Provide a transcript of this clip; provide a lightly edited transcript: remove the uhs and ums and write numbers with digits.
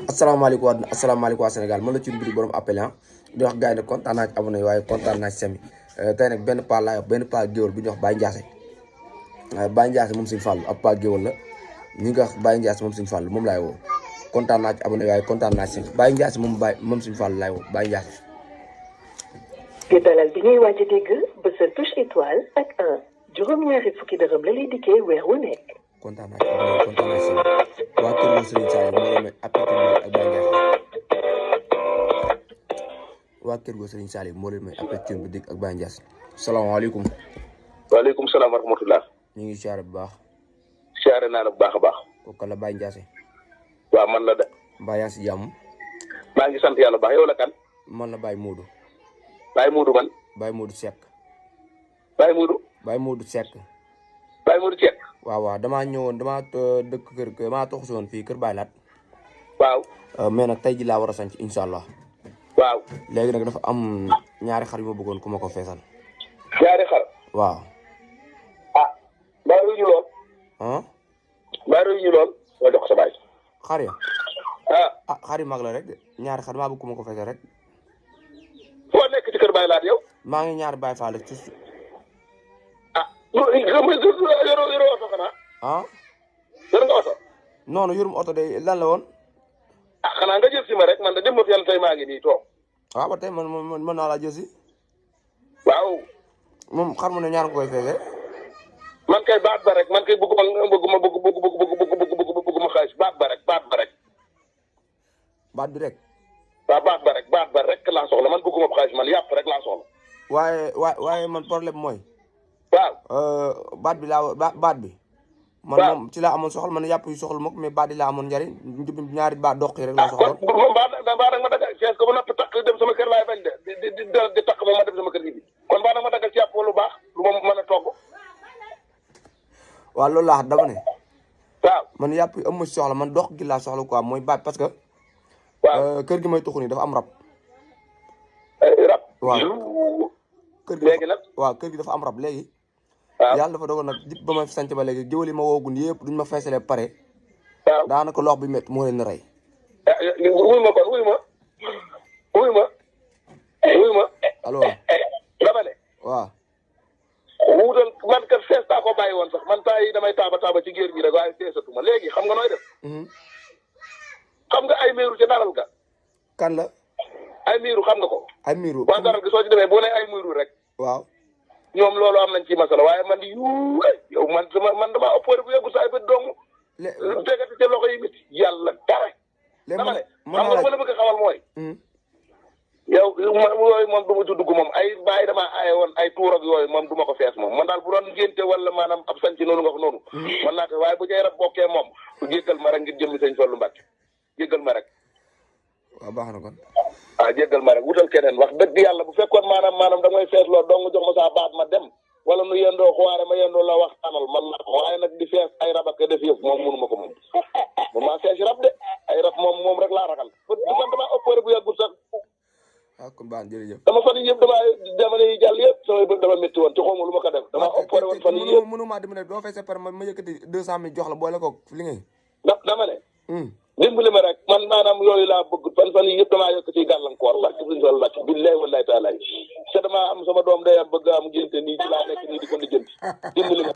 asalaamaaleykum waa Sénégal man la ci mbiri borom appel di wax gars yi ne kontaan naa ci abonné waaye kontaan naa ci semi tey nag benn paa laay wax benn paa géwél bi ñuy wax Baye Ndiassé Baye Ndiassé moom Sëñ Fallu ab paa géwél la ñi nga wax Baye Ndiassé moom Sëñ Fallu moom laay woo kontaan naa ci abonné waaye kontaan naa ci semi Baye Ndiassé moom Sëñ Fallu laay woo Baye Ndiassé. te dalal bi ngay waaj a dégg bësal touche étoile ak 1 juróom-ñaari fukki dërëm la lay dikkee weer wu nekk. kontaan naa ci abonné kontaan naa ci semi waa kër gi Serigne Saliou moo leen may appétit ak Baye Ndiassé waa kër gi Serigne Saliou moo leen may appétit bi dikk ak Baye Ndiassé. salaamaaleykum. waaleykum salaam wa rahmatulah. ñu ngi siyaare bu baax. siyaare naa la bu baax a baax. kooku la Baye Ndiassé. waaw man la de. mbaa yaa ngi si jàmm. maa ngi sant yàlla bu baax yow la kan. man la Baye Modou. Baye Modou man. Baye Modou Seck. Baye Modou. Baye Modou Seck. Baye Modou Seck. waaw damaa ñëwoon damaa dëkk kër damaa toxu si woon fii kër Baye Laat. waaw. mais nag tey ji laa war a sanc incha allah. waaw. léegi nag dafa am ñaari xar yu ma bëggoon ku ma ko feesal. ñaari xar. waaw. ah. mbaa réew ñu lool. ah. mbaa réew ñu lool. nga jox ko sa baay. xar ya. xar yu mag la rek de ñaari xar maa bëgg ku ma ko feesal rek. foo nekk ci kër Baye Laat yow. maa ngi ñaari Baye Fall ci. yoroo oto xanaa. yor nga oto. non yorum oto de lan la woon. xanaa nga jël si ma rek man de dem ba fi yàlla tey maa ngi nii toog. waaw ba tey man mën naa laa jël si. waaw. moom xar mu ne ñaar nga koy feesee. man kay baat ba rek man kay bëgguma xaalis baat ba rek. baat bi rek. waaw baat ba rek laa soxla man bëgguma xaalis man yàpp rek laa soxla. waaye man problème mooy. waaw. baat bi. man moom ci laa amoon soxla man yàpp yu soxla moom mais baat yi laa amoon njariñ ñaari baat doq yi rek laa soxla. moom baat nag ma dagal fees ko ba noppi takk dem sama kër laay bañ de di takk moom ma dem sama kër gi bi kon baat nag ma dagal ci yàpp lu baax lu ma mën a togg. waaw loolu laa dama ne. waaw man yàpp yi am ma soxla man doq gi laa soxla quoi mooy baat parce que. waaw kër gi may tuxu nii dafa am rab. rab. waaw kër gi léegi nag. waaw kër gi dafa am rab léegi. waaw yàlla dafa dogal nag dip ba ma sant ba léegi géwél yi ma woogun yëpp duñ ma feesalee pare. waaw daanaka lox bi métti moo leen rey. wuy ma kon wuy ma. allo. dama ne. waaw. wuutal man kat fees taa ko bàyyi woon sax man taa yi damay taaba ci géer gi rek waaye feesatuma léegi xam nga nooy def. xam nga ay miiru ci daral ga. kan la. ay miiru xam nga ko. ay miiru. waa daral gi soo ci demee bu ne ay miiru rek. waaw. ñoom loolu am nañ ci masala waaye man yow man damaa opposé bu yeggu saa bët dong. tegati ca loxo yi métti yàlla dara. dama ne xam nga la bëgg a xamal mooy. yow yooyu moom du ma ci dugg moom ay bàyyi damaa aaye woon ay tuur ak yooyu moom du ma ko fees moom man daal bu doon ngénte wala maanaam ab sanc noonu nga ko noonu. man naa ko waaye bu cay rab bokkee moom jéggal ma rek ngir jëmmi sëñ Fallu Mbàkke jéggal ma rek. waaw baax na kon. jéggal ma rek wutal keneen wax dëgg yàlla bu fekkoon maanaam da ngay fees loo dong jox ma saa baat ma dem wala nu yendoo xuwaare ma yendoo la waxtaanal man naa ko waaye nag di fees ay rab ak def yëpp moom mënu ma ko moom. man maa fees rab de ay rab moom rek laa ragal man damaa opéré bu yàggul sax. kon baax jërëjëf. dama fan yii yëpp jamono yi jàll yëpp samay bët dama métti woon te xawma lu ma ko def dama opéré woon fan yii yëpp. mënuma dimbali doo fay sa par ma yëkkati 200000 jox la boole ko li ngay. dama ne. dimbali ma rek man maanaam yooyu laa bëgg fan yii yëpp damaa yokk ci gàllankoor barke suñu tool barke billahi wallahi taala te damaa am sama doom day am bëgg am génte nii ci laa nekk nii di ko lijjanti dimbali ma